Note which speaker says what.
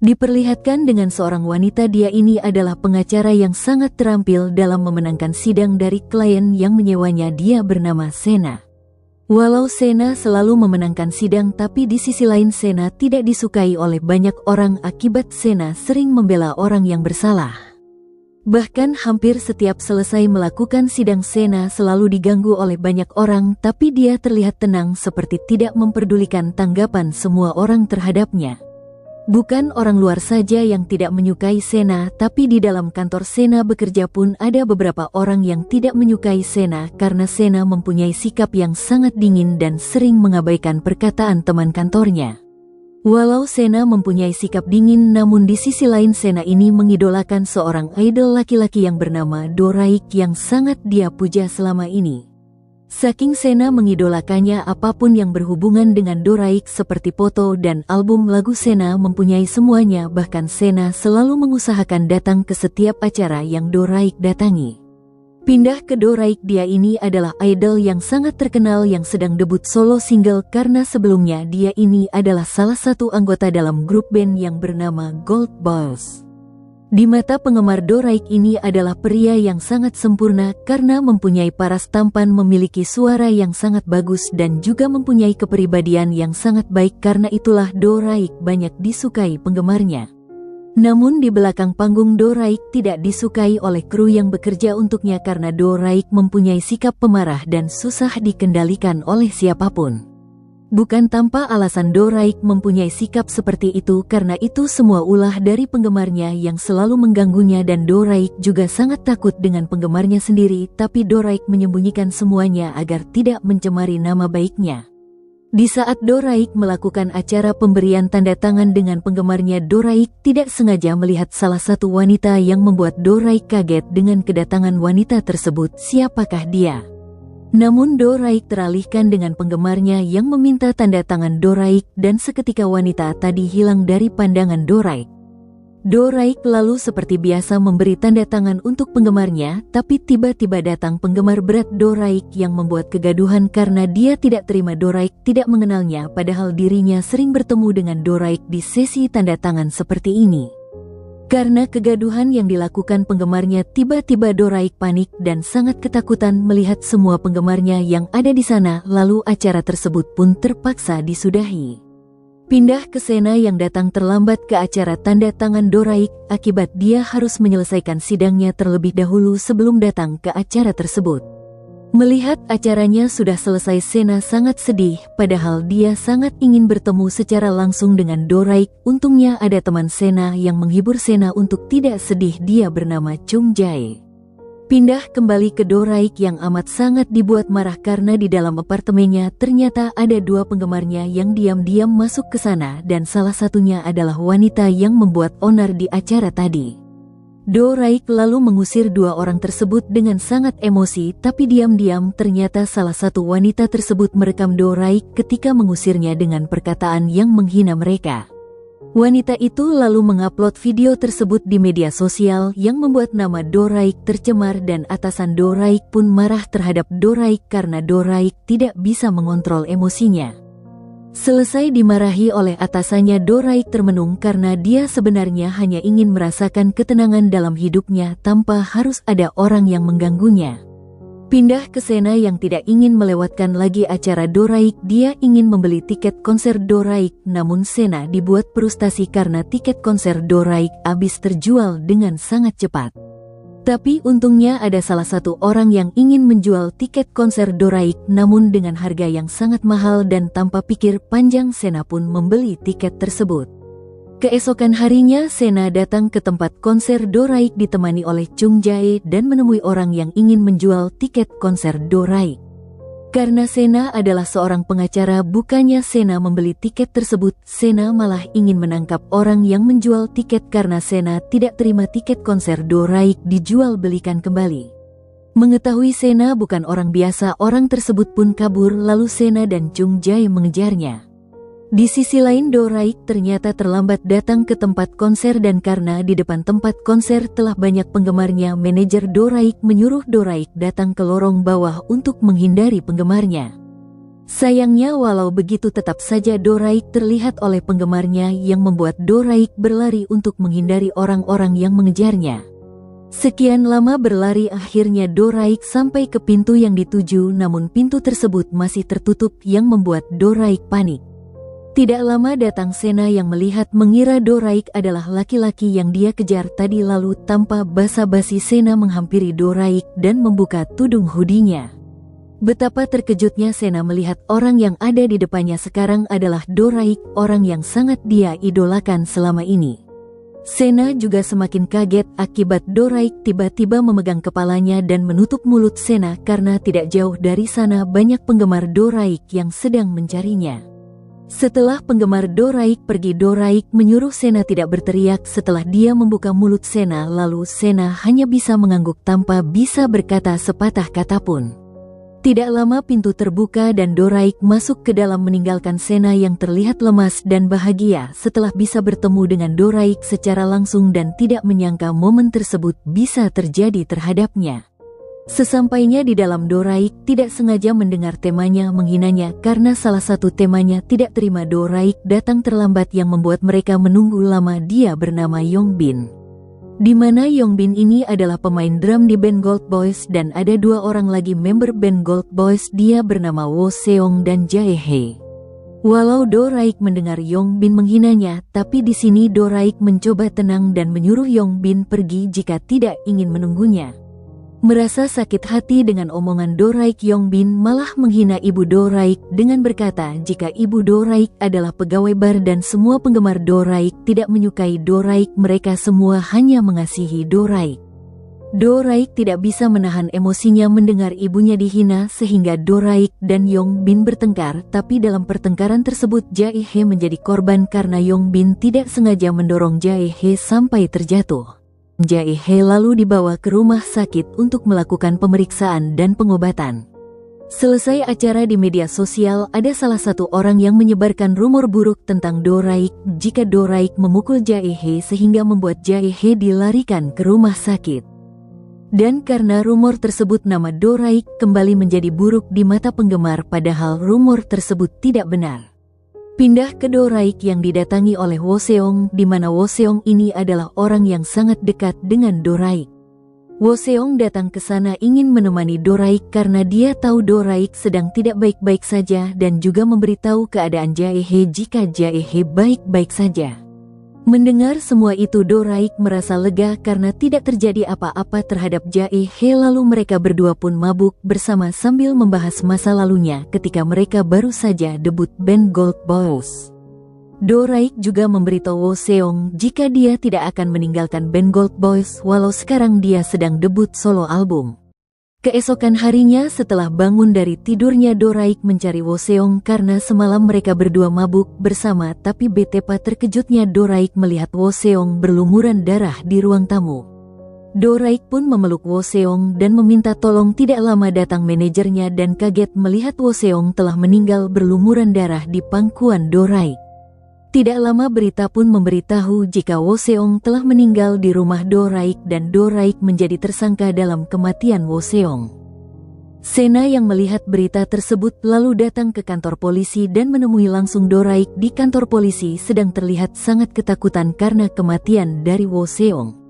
Speaker 1: Diperlihatkan dengan seorang wanita, dia ini adalah pengacara yang sangat terampil dalam memenangkan sidang dari klien yang menyewanya. Dia bernama Sena. Walau Sena selalu memenangkan sidang, tapi di sisi lain Sena tidak disukai oleh banyak orang akibat Sena sering membela orang yang bersalah. Bahkan hampir setiap selesai melakukan sidang, Sena selalu diganggu oleh banyak orang, tapi dia terlihat tenang seperti tidak memperdulikan tanggapan semua orang terhadapnya. Bukan orang luar saja yang tidak menyukai Sena, tapi di dalam kantor Sena bekerja pun ada beberapa orang yang tidak menyukai Sena karena Sena mempunyai sikap yang sangat dingin dan sering mengabaikan perkataan teman kantornya. Walau Sena mempunyai sikap dingin, namun di sisi lain Sena ini mengidolakan seorang idol laki-laki yang bernama Doraik yang sangat dia puja selama ini. Saking Sena mengidolakannya, apapun yang berhubungan dengan Doraik seperti foto dan album lagu Sena mempunyai semuanya. Bahkan Sena selalu mengusahakan datang ke setiap acara yang Doraik datangi. Pindah ke Doraik, dia ini adalah idol yang sangat terkenal yang sedang debut solo single karena sebelumnya dia ini adalah salah satu anggota dalam grup band yang bernama Gold Balls. Di mata penggemar, Doraik ini adalah pria yang sangat sempurna karena mempunyai paras tampan, memiliki suara yang sangat bagus dan juga mempunyai kepribadian yang sangat baik. Karena itulah Doraik banyak disukai penggemarnya. Namun di belakang panggung Doraik tidak disukai oleh kru yang bekerja untuknya karena Doraik mempunyai sikap pemarah dan susah dikendalikan oleh siapapun. Bukan tanpa alasan Doraik mempunyai sikap seperti itu, karena itu semua ulah dari penggemarnya yang selalu mengganggunya dan Doraik juga sangat takut dengan penggemarnya sendiri, tapi Doraik menyembunyikan semuanya agar tidak mencemari nama baiknya. Di saat Doraik melakukan acara pemberian tanda tangan dengan penggemarnya, Doraik tidak sengaja melihat salah satu wanita yang membuat Doraik kaget dengan kedatangan wanita tersebut. Siapakah dia? Namun Doraik teralihkan dengan penggemarnya yang meminta tanda tangan Doraik dan seketika wanita tadi hilang dari pandangan Doraik. Doraik lalu seperti biasa memberi tanda tangan untuk penggemarnya, tapi tiba-tiba datang penggemar berat Doraik yang membuat kegaduhan karena dia tidak terima Doraik tidak mengenalnya, padahal dirinya sering bertemu dengan Doraik di sesi tanda tangan seperti ini. Karena kegaduhan yang dilakukan penggemarnya, tiba-tiba Doraik panik dan sangat ketakutan melihat semua penggemarnya yang ada di sana, lalu acara tersebut pun terpaksa disudahi. Pindah ke Sena yang datang terlambat ke acara tanda tangan Doraik, akibat dia harus menyelesaikan sidangnya terlebih dahulu sebelum datang ke acara tersebut. Melihat acaranya sudah selesai, Sena sangat sedih, padahal dia sangat ingin bertemu secara langsung dengan Doraik. Untungnya ada teman Sena yang menghibur Sena untuk tidak sedih, dia bernama Chung Jae. Pindah kembali ke Doraik yang amat sangat dibuat marah karena di dalam apartemennya ternyata ada dua penggemarnya yang diam-diam masuk ke sana dan salah satunya adalah wanita yang membuat onar di acara tadi. Doraik lalu mengusir dua orang tersebut dengan sangat emosi, tapi diam-diam ternyata salah satu wanita tersebut merekam Doraik ketika mengusirnya dengan perkataan yang menghina mereka. Wanita itu lalu mengupload video tersebut di media sosial yang membuat nama Doraik tercemar dan atasan Doraik pun marah terhadap Doraik karena Doraik tidak bisa mengontrol emosinya. Selesai dimarahi oleh atasannya, Doraik termenung karena dia sebenarnya hanya ingin merasakan ketenangan dalam hidupnya tanpa harus ada orang yang mengganggunya. Pindah ke Sena yang tidak ingin melewatkan lagi acara Doraik, dia ingin membeli tiket konser Doraik, namun Sena dibuat frustasi karena tiket konser Doraik habis terjual dengan sangat cepat. Tapi untungnya ada salah satu orang yang ingin menjual tiket konser Doraik namun dengan harga yang sangat mahal, dan tanpa pikir panjang Sena pun membeli tiket tersebut. Keesokan harinya Sena datang ke tempat konser Doraik ditemani oleh Chung Jae dan menemui orang yang ingin menjual tiket konser Doraik. Karena Sena adalah seorang pengacara, bukannya Sena membeli tiket tersebut, Sena malah ingin menangkap orang yang menjual tiket karena Sena tidak terima tiket konser Doraik dijual belikan kembali. Mengetahui Sena bukan orang biasa, orang tersebut pun kabur, lalu Sena dan Chung Jae mengejarnya. Di sisi lain, Doraik ternyata terlambat datang ke tempat konser dan karena di depan tempat konser telah banyak penggemarnya, manajer Doraik menyuruh Doraik datang ke lorong bawah untuk menghindari penggemarnya. Sayangnya walau begitu tetap saja Doraik terlihat oleh penggemarnya yang membuat Doraik berlari untuk menghindari orang-orang yang mengejarnya. Sekian lama berlari akhirnya Doraik sampai ke pintu yang dituju, namun pintu tersebut masih tertutup yang membuat Doraik panik. Tidak lama datang Sena yang melihat mengira Doraik adalah laki-laki yang dia kejar tadi, lalu tanpa basa-basi Sena menghampiri Doraik dan membuka tudung hoodie-nya. Betapa terkejutnya Sena melihat orang yang ada di depannya sekarang adalah Doraik, orang yang sangat dia idolakan selama ini. Sena juga semakin kaget akibat Doraik tiba-tiba memegang kepalanya dan menutup mulut Sena karena tidak jauh dari sana banyak penggemar Doraik yang sedang mencarinya. Setelah penggemar Doraik pergi, Doraik menyuruh Sena tidak berteriak. Setelah dia membuka mulut Sena, lalu Sena hanya bisa mengangguk tanpa bisa berkata sepatah kata pun. Tidak lama pintu terbuka dan Doraik masuk ke dalam meninggalkan Sena yang terlihat lemas dan bahagia setelah bisa bertemu dengan Doraik secara langsung dan tidak menyangka momen tersebut bisa terjadi terhadapnya. Sesampainya di dalam, Doraik tidak sengaja mendengar temanya menghinanya karena salah satu temanya tidak terima Doraik datang terlambat yang membuat mereka menunggu lama. Dia bernama Yongbin. Di mana Yongbin ini adalah pemain drum di band Gold Boys dan ada dua orang lagi member band Gold Boys, dia bernama Woseong dan Jaehae. Walau Doraik mendengar Yongbin menghinanya, tapi di sini Doraik mencoba tenang dan menyuruh Yongbin pergi jika tidak ingin menunggunya. Merasa sakit hati dengan omongan Doraik, Yongbin malah menghina ibu Doraik dengan berkata jika ibu Doraik adalah pegawai bar dan semua penggemar Doraik tidak menyukai Doraik, mereka semua hanya mengasihi Doraik. Doraik tidak bisa menahan emosinya mendengar ibunya dihina sehingga Doraik dan Yongbin bertengkar, tapi dalam pertengkaran tersebut Jaehae menjadi korban karena Yongbin tidak sengaja mendorong Jaehae sampai terjatuh. Jaehae lalu dibawa ke rumah sakit untuk melakukan pemeriksaan dan pengobatan. Selesai acara di media sosial, ada salah satu orang yang menyebarkan rumor buruk tentang Doraik jika Doraik memukul Jaehae sehingga membuat Jaehae dilarikan ke rumah sakit. Dan karena rumor tersebut nama Doraik kembali menjadi buruk di mata penggemar, padahal rumor tersebut tidak benar. Pindah ke Doraik yang didatangi oleh Woseong, di mana Woseong ini adalah orang yang sangat dekat dengan Doraik. Woseong datang ke sana ingin menemani Doraik karena dia tahu Doraik sedang tidak baik-baik saja dan juga memberitahu keadaan Jaehae jika Jaehae baik-baik saja. Mendengar semua itu Doraik merasa lega karena tidak terjadi apa-apa terhadap Jaehae, lalu mereka berdua pun mabuk bersama sambil membahas masa lalunya ketika mereka baru saja debut band Gold Boys. Doraik juga memberitahu Woseong jika dia tidak akan meninggalkan band Gold Boys walau sekarang dia sedang debut solo album. Keesokan harinya setelah bangun dari tidurnya, Doraik mencari Woseong karena semalam mereka berdua mabuk bersama, tapi betapa terkejutnya Doraik melihat Woseong berlumuran darah di ruang tamu. Doraik pun memeluk Woseong dan meminta tolong. Tidak lama datang manajernya dan kaget melihat Woseong telah meninggal berlumuran darah di pangkuan Doraik. Tidak lama berita pun memberitahu jika Woseong telah meninggal di rumah Doraik dan Doraik menjadi tersangka dalam kematian Woseong. Sena yang melihat berita tersebut lalu datang ke kantor polisi dan menemui langsung Doraik di kantor polisi sedang terlihat sangat ketakutan karena kematian dari Woseong.